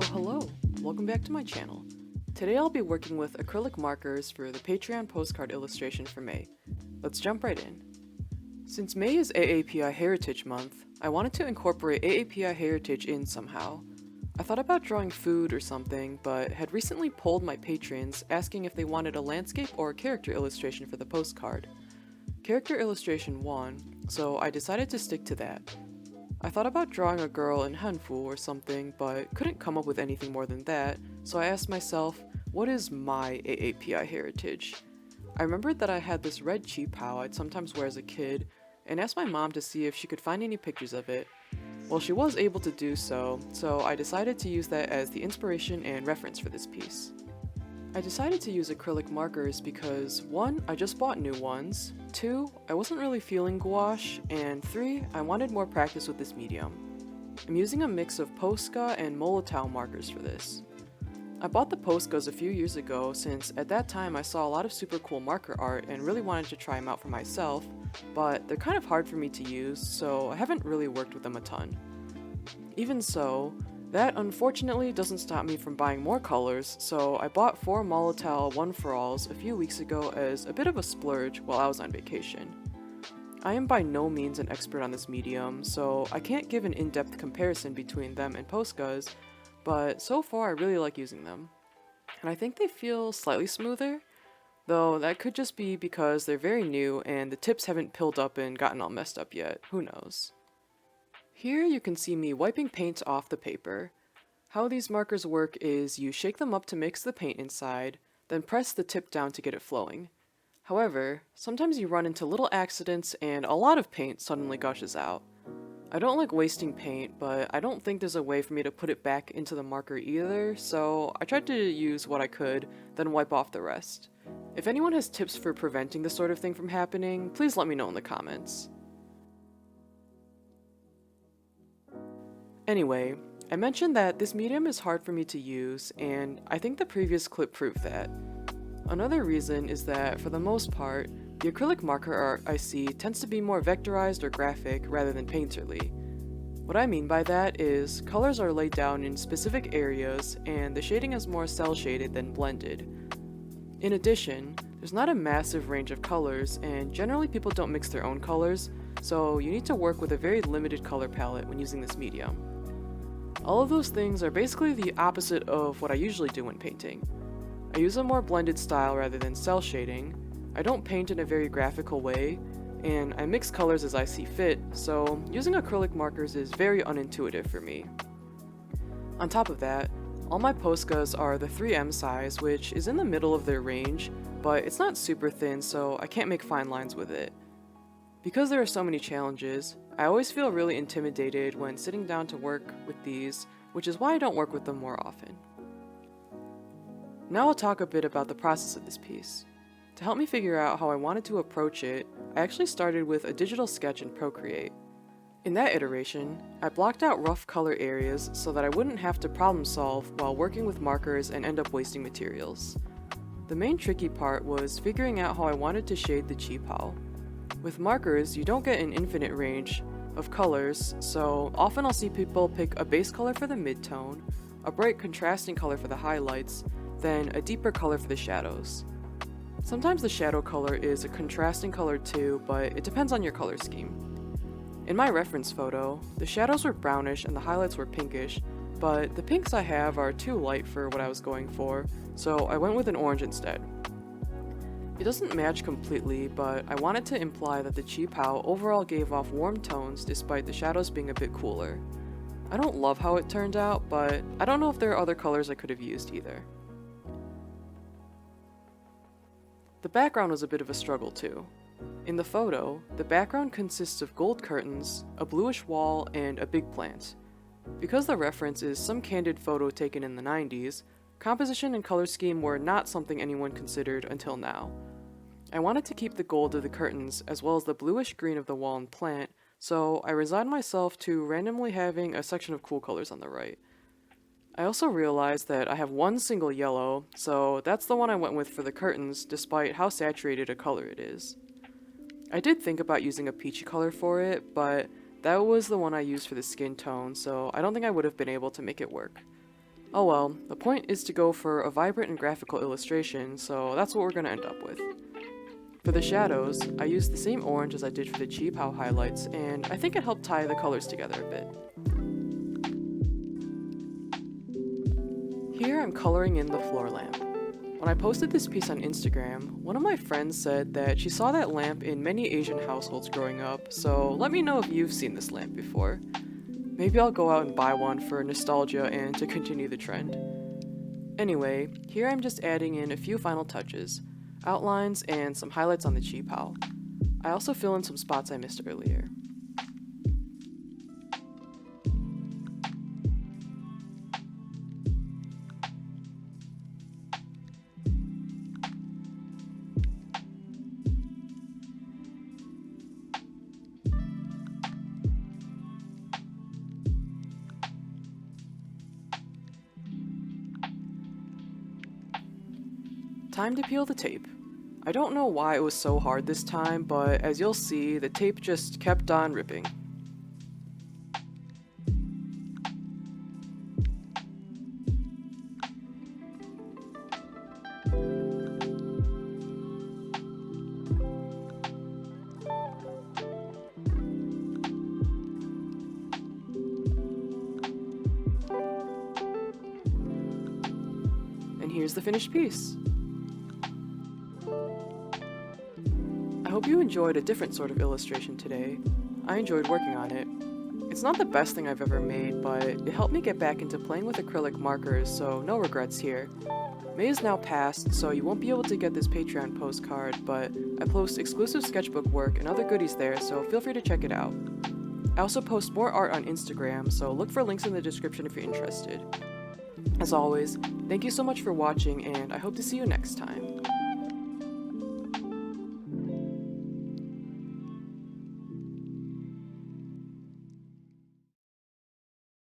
Hello! Welcome back to my channel. Today I'll be working with acrylic markers for the Patreon postcard illustration for May. Let's jump right in. Since May is AAPI Heritage Month, I wanted to incorporate AAPI heritage in somehow. I thought about drawing food or something, but had recently polled my patrons asking if they wanted a landscape or character illustration for the postcard. Character illustration won, so I decided to stick to that. I thought about drawing a girl in Hanfu or something, but couldn't come up with anything more than that, so I asked myself, what is my AAPI heritage? I remembered that I had this red cheapao I'd sometimes wear as a kid, and asked my mom to see if she could find any pictures of it. Well, she was able to do so I decided to use that as the inspiration and reference for this piece. I decided to use acrylic markers because 1. I just bought new ones, 2. I wasn't really feeling gouache, and 3. I wanted more practice with this medium. I'm using a mix of Posca and Molotow markers for this. I bought the Poscas a few years ago since at that time I saw a lot of super cool marker art and really wanted to try them out for myself, but they're kind of hard for me to use, so I haven't really worked with them a ton. Even so, that unfortunately doesn't stop me from buying more colors, so I bought 4 Molotow 1-for-alls a few weeks ago as a bit of a splurge while I was on vacation. I am by no means an expert on this medium, so I can't give an in-depth comparison between them and Poscas, but so far I really like using them. And I think they feel slightly smoother, though that could just be because they're very new and the tips haven't pilled up and gotten all messed up yet, who knows. Here you can see me wiping paint off the paper. How these markers work is you shake them up to mix the paint inside, then press the tip down to get it flowing. However, sometimes you run into little accidents and a lot of paint suddenly gushes out. I don't like wasting paint, but I don't think there's a way for me to put it back into the marker either, so I tried to use what I could, then wipe off the rest. If anyone has tips for preventing this sort of thing from happening, please let me know in the comments. Anyway, I mentioned that this medium is hard for me to use, and I think the previous clip proved that. Another reason is that, for the most part, the acrylic marker art I see tends to be more vectorized or graphic rather than painterly. What I mean by that is, colors are laid down in specific areas, and the shading is more cel-shaded than blended. In addition, there's not a massive range of colors, and generally people don't mix their own colors, so you need to work with a very limited color palette when using this medium. All of those things are basically the opposite of what I usually do when painting. I use a more blended style rather than cel shading, I don't paint in a very graphical way, and I mix colors as I see fit, so using acrylic markers is very unintuitive for me. On top of that, all my Poscas are the 3M size, which is in the middle of their range, but it's not super thin, so I can't make fine lines with it. Because there are so many challenges, I always feel really intimidated when sitting down to work with these, which is why I don't work with them more often. Now I'll talk a bit about the process of this piece. To help me figure out how I wanted to approach it, I actually started with a digital sketch in Procreate. In that iteration, I blocked out rough color areas so that I wouldn't have to problem solve while working with markers and end up wasting materials. The main tricky part was figuring out how I wanted to shade the cheapao. With markers, you don't get an infinite range of colors, so often I'll see people pick a base color for the midtone, a bright contrasting color for the highlights, then a deeper color for the shadows. Sometimes the shadow color is a contrasting color too, but it depends on your color scheme. In my reference photo, the shadows were brownish and the highlights were pinkish, but the pinks I have are too light for what I was going for, so I went with an orange instead. It doesn't match completely, but I wanted to imply that the cheapao overall gave off warm tones despite the shadows being a bit cooler. I don't love how it turned out, but I don't know if there are other colors I could have used either. The background was a bit of a struggle too. In the photo, the background consists of gold curtains, a bluish wall, and a big plant. Because the reference is some candid photo taken in the 90s, composition and color scheme were not something anyone considered until now. I wanted to keep the gold of the curtains as well as the bluish green of the wall and plant, so I resigned myself to randomly having a section of cool colors on the right. I also realized that I have one single yellow, so that's the one I went with for the curtains despite how saturated a color it is. I did think about using a peachy color for it, but that was the one I used for the skin tone, so I don't think I would have been able to make it work. Oh well, the point is to go for a vibrant and graphical illustration, so that's what we're going to end up with. For the shadows, I used the same orange as I did for the cheap how highlights, and I think it helped tie the colors together a bit. Here I'm coloring in the floor lamp. When I posted this piece on Instagram, one of my friends said that she saw that lamp in many Asian households growing up, so let me know if you've seen this lamp before. Maybe I'll go out and buy one for nostalgia and to continue the trend. Anyway, here I'm just adding in a few final touches, outlines, and some highlights on the cheap how. I also fill in some spots I missed earlier. Time to peel the tape. I don't know why it was so hard this time, but as you'll see, the tape just kept on ripping. And here's the finished piece. I hope you enjoyed a different sort of illustration today. I enjoyed working on it. It's not the best thing I've ever made, but it helped me get back into playing with acrylic markers, so no regrets here. May is now past, so you won't be able to get this Patreon postcard, but I post exclusive sketchbook work and other goodies there, so feel free to check it out. I also post more art on Instagram, so look for links in the description if you're interested. As always, thank you so much for watching, and I hope to see you next time.